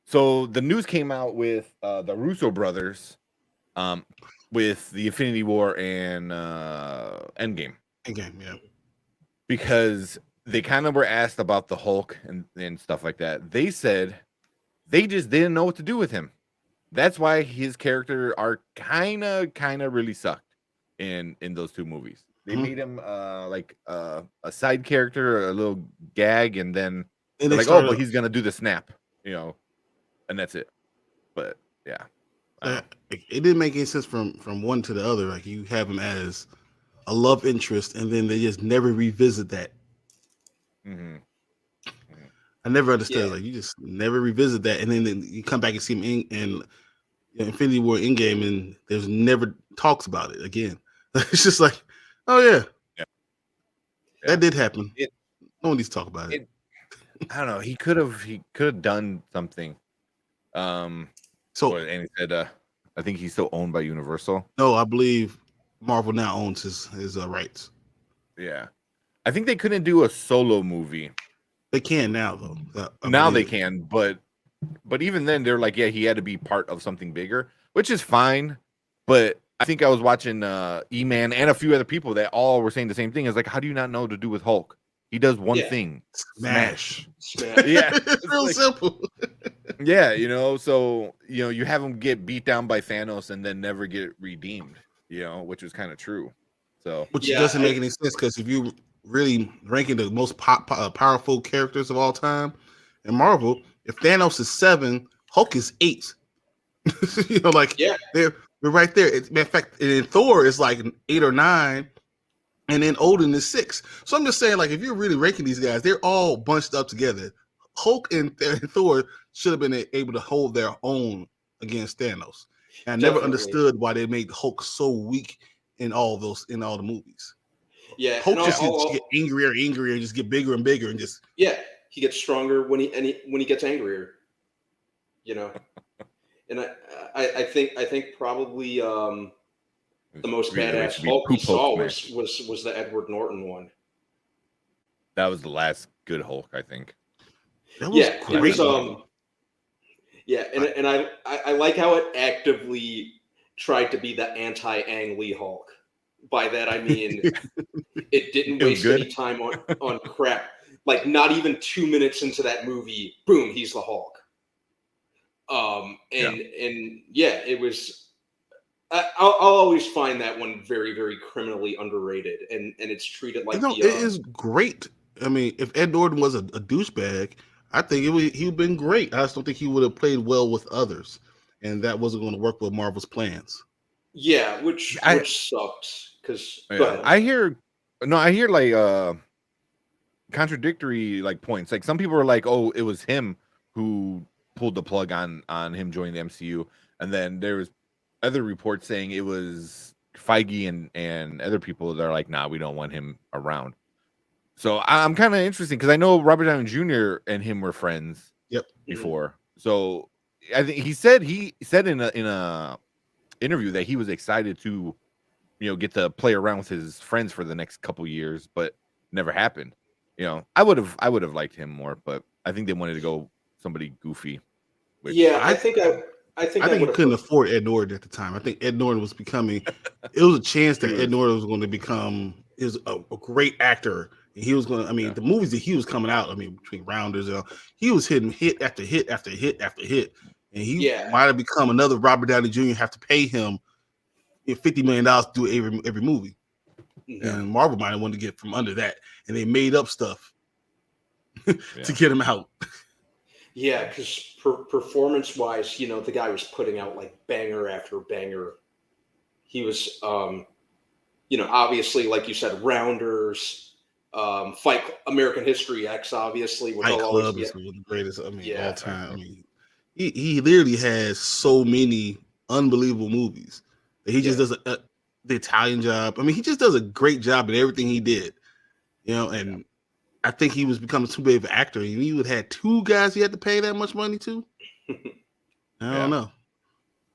So the news came out with the Russo brothers, um, with the Infinity War and Endgame, Endgame, yeah. because they kind of were asked about the Hulk and stuff like that. They said they just didn't know what to do with him. That's why his character arc kind of really sucked in those two movies. They Hmm. made him like a side character, a little gag, and then And they're they like, "Oh, started. but he's gonna do the snap," you know, and that's it. But yeah, I don't It didn't make any sense from one to the other. Like you have him as a love interest, and then they just never revisit that. know. Hmm. I never understood. Yeah, Like you just never revisit that, and then you come back and see him in Infinity War Endgame, and there's never talks about it again. It's just like, oh yeah, Yeah, that yeah. did happen. It No one needs to talk about it. it I don't know. He could have done something. Um, So and he said, I think he's still owned by Universal. no, I believe Marvel now owns his rights. Yeah, I think they couldn't do a solo movie. They can now though. I Now they believe. can, but even then, they're like, yeah, he had to be part of something bigger, which is fine. But I think I was watching E-Man and a few other people that all were saying the same thing. It's like, how do you not know what to do with Hulk? He does one yeah, thing, Smash. smash. Yeah, It's it's real like, simple. yeah, so you have him get beat down by Thanos and then never get redeemed, which was kind of true. So Which Yeah, doesn't make any sense because if you really ranking the most powerful characters of all time in Marvel, if Thanos is 7, Hulk is 8. Like yeah, they're right there. In fact, in Thor is like an 8 or 9, and then Odin is 6. So I'm just saying, like, if you're really ranking these guys, they're all bunched up together. Hulk and Thor should have been able to hold their own against Thanos. And I never definitely. understood why they made Hulk so weak in all the movies. Yeah, and Hulk just get angrier and angrier and just get bigger and bigger and just yeah, he gets stronger when he gets angrier. You know, and I think probably the most reiterate badass to be Hulk we poop Hulk saw smash. was the Edward Norton one. That was the last good Hulk, I think. that was Yeah, it great was looking. yeah, and I like how it actively tried to be the anti Ang Lee Hulk. By that I mean it didn't It was waste any good. time on crap. Like not even 2 minutes into that movie, boom, he's the Hulk. Yeah. And yeah, it was. I'll always find that one very very criminally underrated, and it's treated like the It is great. I mean, if Ed Norton was a douchebag, I think he would have been great. I just don't think he would have played well with others, and that wasn't going to work with Marvel's plans. yeah, I which sucks because go yeah, ahead. I hear no, I hear like contradictory like points. Like some people are like, "Oh, it was him who pulled the plug on him joining the MCU," and then there was other reports saying it was Feige and other people that are like, "Nah, we don't want him around." So I'm kind of interested because I know Robert Downey Jr. and him were friends Yep. Mhm. before. So I think he said in a interview that he was excited to get to play around with his friends for the next couple years, but never happened. I would have liked him more, but I think they wanted to go somebody goofy, which Yeah, I I think I I think he would have couldn't afford Ed Norton at the time. I think Ed Norton was becoming. It was a chance he that Ed was, Norton was going to become is a great actor. And he was going to. I mean, yeah, the movies that he was coming out. I mean, between Rounders, he was hitting hit after hit after hit after hit, and he yeah might have become another Robert Downey Jr. Have to pay him $50 million to do every movie, mhm. yeah, and Marvel might have wanted to get from under that, and they made up stuff to yeah, get him out. Yeah, because performance wise, the guy was putting out like banger after banger. He was obviously like you said, Rounders, Fight American History X, obviously, which Fight I'll always Club be is one of the greatest. I mean, of all yeah. Fight time. I Club. mean, he literally has so many unbelievable movies that he just Yeah, does the Italian Job. I mean, he just does a great job in everything he did. Yeah, And I think he was becoming too big of an actor. And you would have had two guys he had to pay that much money to. I don't yeah, know.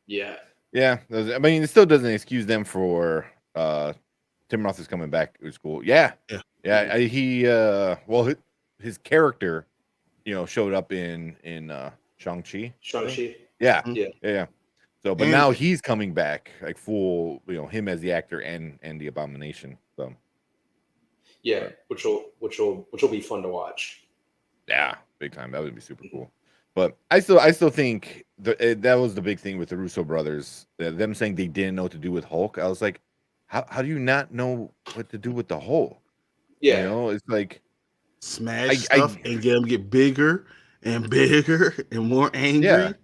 yeah, yeah. I mean, it still doesn't excuse them for Tim Roth is coming back. It was cool. Yeah, Yeah, yeah. mhm. He well, his character, showed up in Shang-Chi. Shang-Chi. Yeah. Mhm. Yeah. Yeah. So, but And- now he's coming back, like full, him as the actor and the Abomination. So, Yeah, which will be fun to watch. yeah, big time. That would be super cool. But I still think that was the big thing with the Russo brothers. Them saying they didn't know what to do with Hulk. I was like, how do you not know what to do with the Hulk? Yeah. It's like smash stuff and get bigger and bigger and more angry.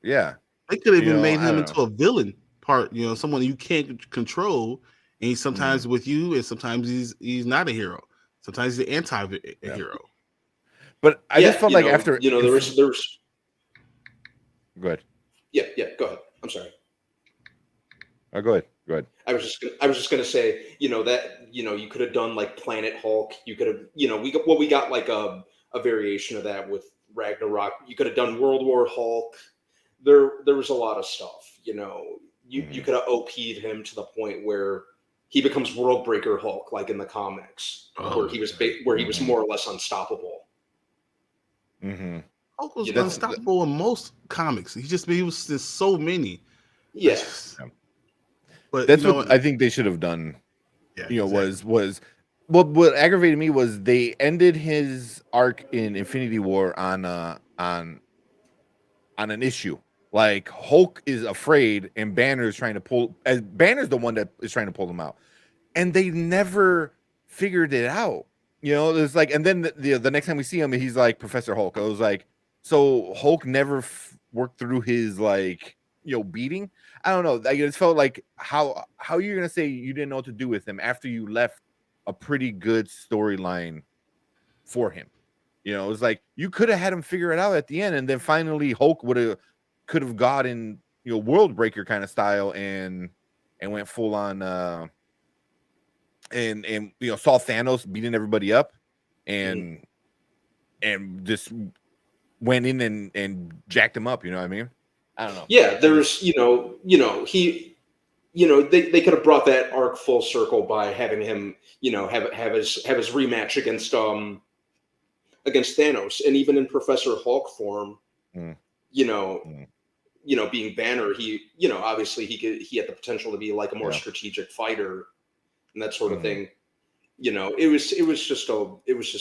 Yeah. They could have even I made him don't into know. a villain part, someone you can't control, and he's sometimes Mm-hmm. with you, and sometimes he's not a hero. Sometimes he's the anti-hero. But I just felt like after there was go ahead. Yeah, go ahead. I'm sorry. Oh, go ahead. I was just gonna say, that you could have done like Planet Hulk. You could have, we got like a variation of that with Ragnarok. You could have done World War Hulk. There was a lot of stuff. You could have OP'd him to the point where he becomes World Breaker Hulk, like in the comics, where he was more or less unstoppable. Mm-hmm. Hulk was unstoppable in most comics. He was just so many. Yeah. But that's what I think they should have done. Yeah, was what aggravated me was they ended his arc in Infinity War on an issue. Like Hulk is afraid and Banner is trying to pull, as Banner's the one that is trying to pull him out. And they never figured it out. It's like, and then the next time we see him, he's like Professor Hulk. I was like, so Hulk never worked through his beating. I don't know. Like, it felt like how you're gonna say you didn't know what to do with him after you left a pretty good storyline for him. It was like you could have had him figure it out at the end, and then finally Hulk could have gotten World Breaker kind of style and went full on and saw Thanos beating everybody up and just went in and jacked him up. You know what I mean? I don't know. Yeah, there's he they could have brought that arc full circle by having him have his rematch against Thanos, and even in Professor Hulk form, being Banner, he obviously he had the potential to be like a more strategic fighter and that sort of thing. It was just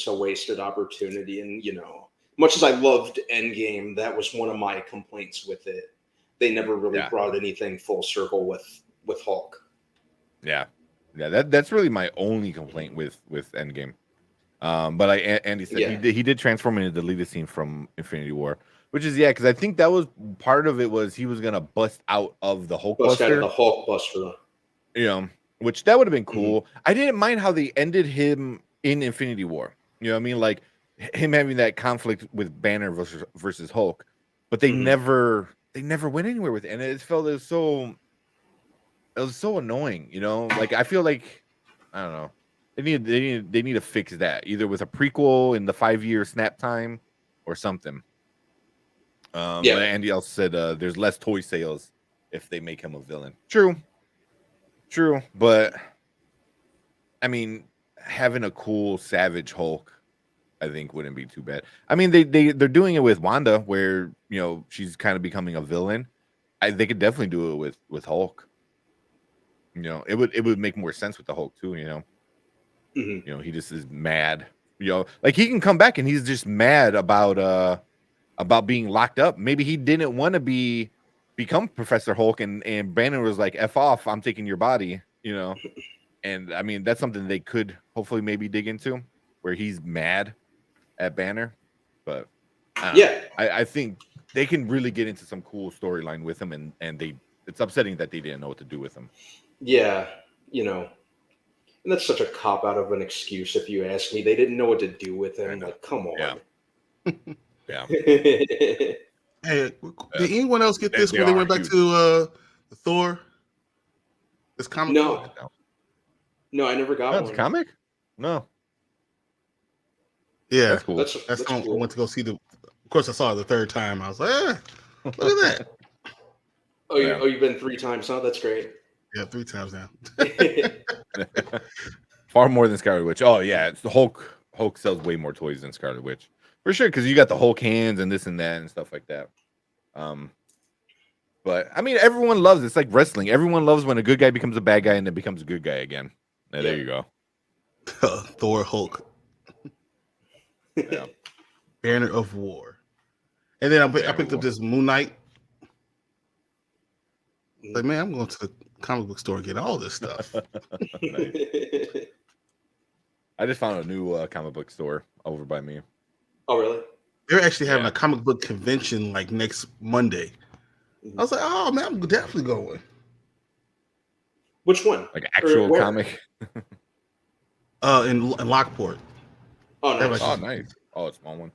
a wasted opportunity, and much as I loved Endgame, that was one of my complaints with it. They never really brought anything full circle with Hulk. Yeah. That's really my only complaint with Endgame. But Andy said he did transform into the deleted scene from Infinity War, which is because I think that was part of it was he was gonna bust out of the Hulk Bust out of Buster. the Hulk Buster. Which that would have been cool. I didn't mind how they ended him in Infinity War. You know what I mean? Like him having that conflict with Banner versus Hulk, but they never went anywhere with it, and it felt it was so annoying. Like I feel like I don't know. They need to fix that either with a prequel in the 5-year snap time or something. But Andy else said there's less toy sales if they make him a villain. True, but I mean, having a cool Savage Hulk, I think wouldn't be too bad. I mean, they're doing it with Wanda, where she's kind of becoming a villain. They could definitely do it with Hulk. It would make more sense with the Hulk too. He just is mad. Like he can come back and he's just mad about being locked up. Maybe he didn't want to become Professor Hulk, and Banner was like, "F off, I'm taking your body." And I mean, that's something they could hopefully maybe dig into, where he's mad at Banner. But I think they can really get into some cool storyline with him, and it's upsetting that they didn't know what to do with him. Yeah, and that's such a cop out of an excuse, if you ask me. They didn't know what to do with him. Like, come on. Yeah. Hey, did anyone else get this when they went back to Thor? This comic book? No, I never got one. It's a comic? No. Yeah, that's cool. That's cool. I went to go see Of course, I saw it the third time. I was like, look at that. You've been 3 times, huh? That's great. Yeah, 3 times now. Far more than Scarlet Witch. Oh yeah, it's the Hulk sells way more toys than Scarlet Witch. For sure, because you got the Hulk hands and this and that and stuff like that. But I mean, everyone loves it. It's like wrestling. Everyone loves when a good guy becomes a bad guy and then becomes a good guy again. There you go. Thor, Hulk, Yeah. Banner of War, and then I picked up this Moon Knight. Like, man, I'm going to the comic book store and get all this stuff. Nice. I just found a new comic book store over by me. Oh, really? They're actually having a comic book convention like next Monday. I was like, oh man, I'm definitely going. Which one? Like actual comic? In Lockport. Oh, nice. Oh, nice. Oh, a small one.